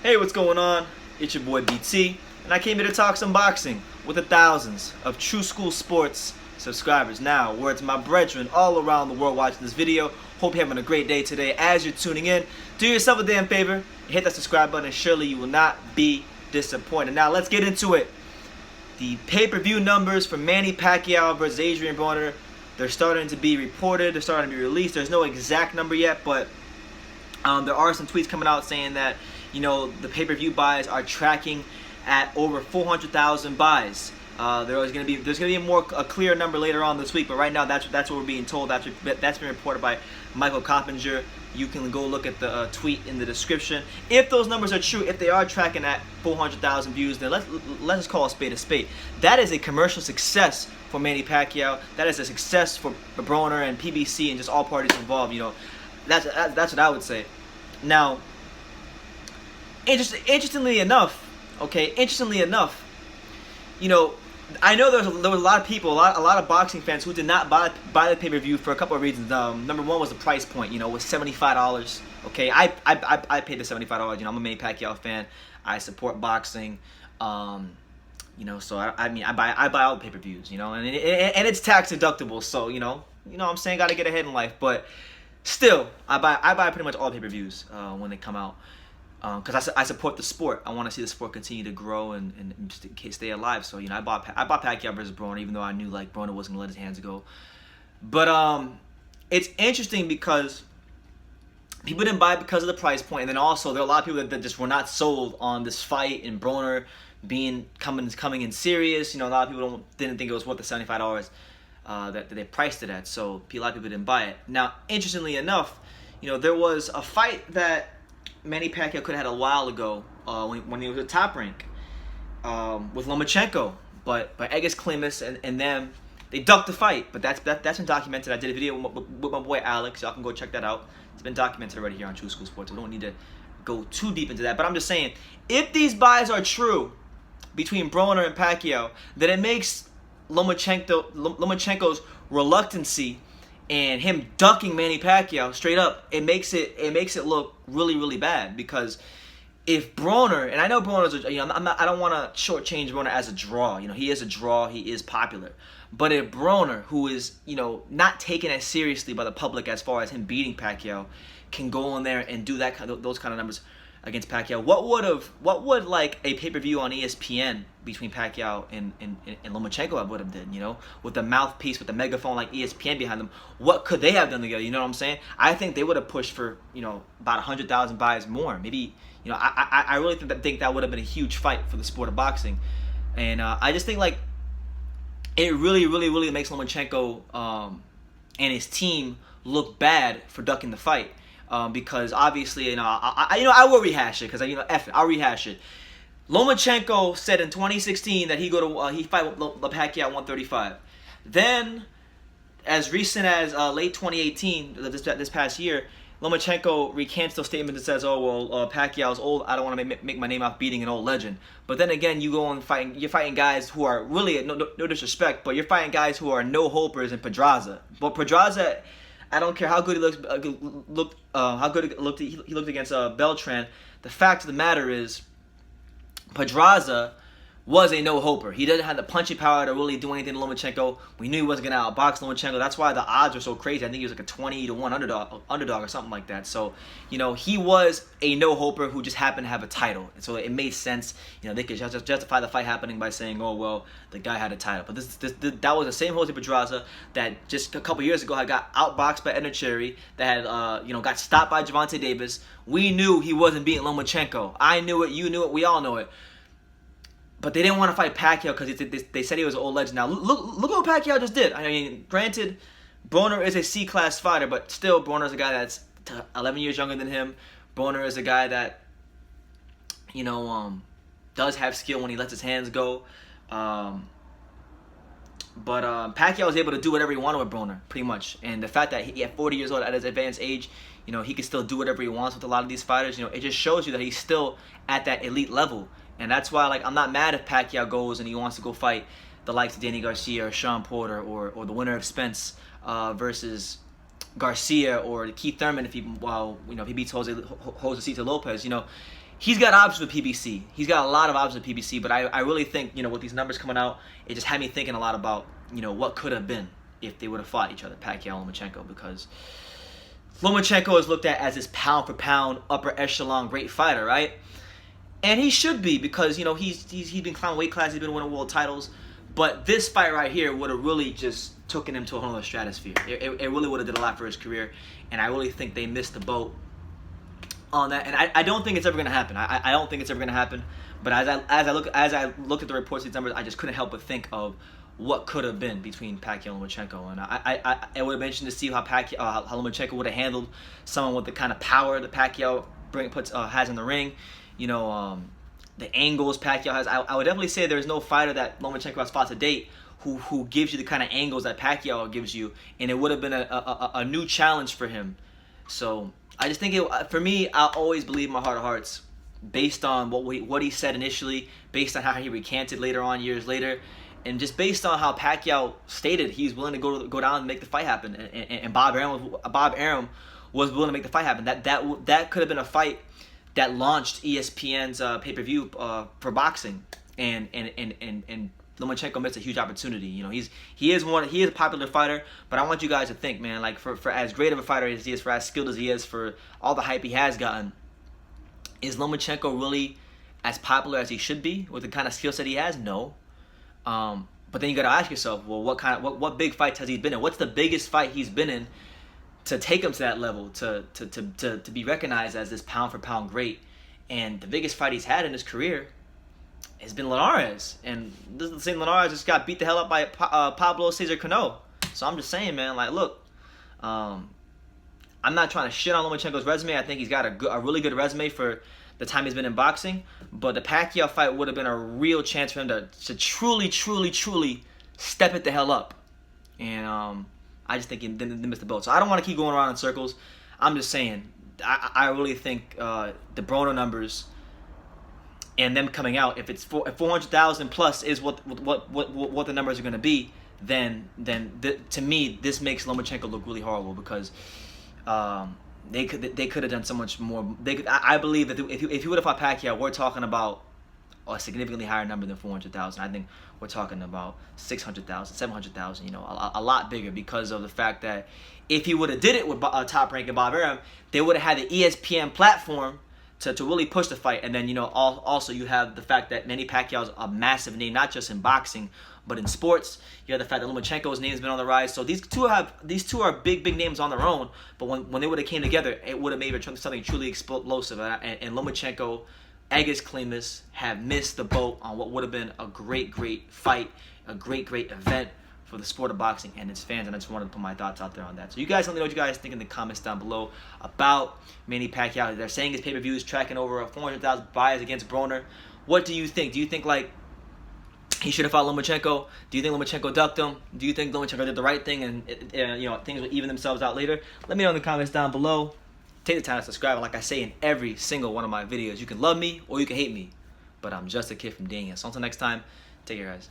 Hey, what's going on? It's your boy BT, and I came here to talk some boxing with the thousands of True School Sports subscribers. Now, word to my brethren all around the world watching this video. Hope you're having a great day today. As you're tuning in, do yourself a damn favor and hit that subscribe button, and surely you will not be disappointed. Now, let's get into it. The pay-per-view numbers for Manny Pacquiao versus Adrien Broner, they're starting to be reported. They're starting to be released. There's no exact number yet, but there are some tweets coming out saying that, you know, the pay-per-view buys are tracking at over 400,000 buys. There's gonna be a clear number later on this week, but right now that's what we're being told. That's been reported by Michael Coppinger. You can go look at the tweet in the description. If those numbers are true, if they are tracking at 400,000 views, then let's just call a spade a spade. That is a commercial success for Manny Pacquiao. That is a success for Broner and PBC and just all parties involved. You know, that's what I would say. Now, interestingly enough, you know, I know there was a lot of people, a lot of boxing fans who did not buy the pay-per-view for a couple of reasons. Number one was the price point. You know, it was $75. Okay, I paid the $75. You know, I'm a Manny Pacquiao fan. I support boxing. You know, so I buy all the pay-per-views. You know, and it's tax deductible. So you know what I'm saying, got to get ahead in life. But still, I buy pretty much all pay-per-views when they come out. Because I support the sport. I want to see the sport continue to grow and just stay alive. So, you know, I bought Pacquiao versus Broner, even though I knew, like, Broner wasn't going to let his hands go. But it's interesting because people didn't buy it because of the price point. And then also, there are a lot of people that just were not sold on this fight and Broner coming in serious. You know, a lot of people didn't think it was worth the $75 that they priced it at. So, a lot of people didn't buy it. Now, interestingly enough, you know, there was a fight that Manny Pacquiao could have had a while ago when he was at Top Rank with Lomachenko, but Egis Klimas and them, they ducked the fight. But that's been documented. I did a video with my boy Alex. Y'all can go check that out. It's been documented already here on True School Sports. We don't need to go too deep into that. But I'm just saying, if these buys are true between Broner and Pacquiao, then it makes Lomachenko's reluctancy and him ducking Manny Pacquiao straight up, it makes it look really, really bad. Because if Broner, and I know Broner's, you know, I don't want to shortchange Broner as a draw. You know, he is a draw, he is popular. But if Broner, who is, you know, not taken as seriously by the public as far as him beating Pacquiao, can go in there and do those kind of numbers against Pacquiao, what would like a pay-per-view on ESPN between Pacquiao and Lomachenko would have done, you know, with the mouthpiece, with the megaphone like ESPN behind them? What could they have done together? You know what I'm saying? I think they would have pushed for, you know, about 100,000 buys more. Maybe, you know, I really think that would have been a huge fight for the sport of boxing. And I just think, like, it really, really, really makes Lomachenko and his team look bad for ducking the fight. Because obviously, you know, I will rehash it, because I'll rehash it. Lomachenko said in 2016 that he fight with Pacquiao at 135. Then, as recent as late 2018, this past year, Lomachenko recants those statements and says, "Oh well, Pacquiao's old. I don't want to make my name off beating an old legend." But then again, you're fighting guys who are really, no disrespect, but you're fighting guys who are no hopers in Pedraza. But Pedraza, I don't care how good he looked against Beltran. The fact of the matter is, Pedraza was a no-hoper. He didn't have the punching power to really do anything to Lomachenko. We knew he wasn't going to outbox Lomachenko. That's why the odds are so crazy. I think he was like a 20-1 underdog or something like that. So, you know, he was a no-hoper who just happened to have a title. And so it made sense. You know, they could just justify the fight happening by saying, oh, well, the guy had a title. But that was the same Jose Pedraza that just a couple years ago had got outboxed by Edner Cherry, that had, you know, got stopped by Gervonta Davis. We knew he wasn't beating Lomachenko. I knew it. You knew it. We all know it. But they didn't want to fight Pacquiao because they said he was an old legend. Now, look what Pacquiao just did. I mean, granted, Broner is a C-class fighter, but still, Broner is a guy that's 11 years younger than him. Broner is a guy that, you know, does have skill when he lets his hands go. But Pacquiao was able to do whatever he wanted with Broner, pretty much. And the fact that he at 40 years old, at his advanced age, you know, he can still do whatever he wants with a lot of these fighters. You know, it just shows you that he's still at that elite level. And that's why, like, I'm not mad if Pacquiao goes and he wants to go fight the likes of Danny Garcia or Sean Porter or the winner of Spence versus Garcia or Keith Thurman if he beats Josecito Lopez. You know, he's got options with PBC. He's got a lot of options with PBC, but I really think, with these numbers coming out, it just had me thinking a lot about, what could have been if they would have fought each other, Pacquiao and Lomachenko, because Lomachenko is looked at as this pound-for-pound, upper echelon great fighter, right? And he should be, because, he's been climbing weight class, he's been winning world titles, but this fight right here would have really just taken him to a whole other stratosphere. It really would have did a lot for his career, and I really think they missed the boat on that. And I don't think it's ever going to happen. I don't think it's ever going to happen. But as I looked at the reports, these numbers, I just couldn't help but think of what could have been between Pacquiao and Lomachenko. And it would have been interesting to see how Lomachenko would have handled someone with the kind of power that Pacquiao has in the ring. The angles Pacquiao has. I would definitely say there's no fighter that Lomachenko has fought to date who gives you the kind of angles that Pacquiao gives you, and it would have been a new challenge for him. So I just think for me, I always believe in my heart of hearts, based on what he said initially, based on how he recanted later on, years later, and just based on how Pacquiao stated he's willing to go down and make the fight happen, and Bob Arum was willing to make the fight happen. That could have been a fight that launched ESPN's pay-per-view for boxing, and Lomachenko missed a huge opportunity. He is a popular fighter, but I want you guys to think, man, like for as great of a fighter as he is, for as skilled as he is, for all the hype he has gotten, is Lomachenko really as popular as he should be with the kind of skill set he has? No. But then you got to ask yourself, well, what big fights has he been in? What's the biggest fight he's been in to take him to that level, to be recognized as this pound for pound great? And the biggest fight he's had in his career has been Linares, and this is the same Linares just got beat the hell up by Pablo Cesar Cano. So I'm just saying, man, like, look, I'm not trying to shit on Lomachenko's resume. I think he's got a really good resume for the time he's been in boxing, but the Pacquiao fight would have been a real chance for him to truly step it the hell up. And I just think he missed the boat. So I don't want to keep going around in circles. I'm just saying, I really think the Broner numbers and them coming out, if 400,000 plus is what the numbers are going to be, then to me this makes Lomachenko look really horrible, because they could have done so much more. I believe that if he would have fought Pacquiao, we're talking about a significantly higher number than 400,000. I think we're talking about 600,000, 700,000. A lot bigger, because of the fact that if he would have did it with top-ranking Bob Arum, they would have had the ESPN platform to really push the fight. And then also you have the fact that Manny Pacquiao is a massive name, not just in boxing but in sports. You have the fact that Lomachenko's name has been on the rise. So these two are big names on their own. But when they would have came together, it would have made something truly explosive. And Lomachenko, Agus Klimas, have missed the boat on what would have been a great fight, a great event for the sport of boxing and its fans. And I just wanted to put my thoughts out there on that. So you guys let me know what you guys think in the comments down below about Manny Pacquiao. They're saying his pay-per-view is tracking over 400,000 buys against Broner. What do you think? Do you think he should have fought Lomachenko? Do you think Lomachenko ducked him? Do you think Lomachenko did the right thing and things will even themselves out later? Let me know in the comments down below. Take the time to subscribe. And like I say in every single one of my videos, you can love me or you can hate me, but I'm just a kid from Daniel. So until next time, take care, guys.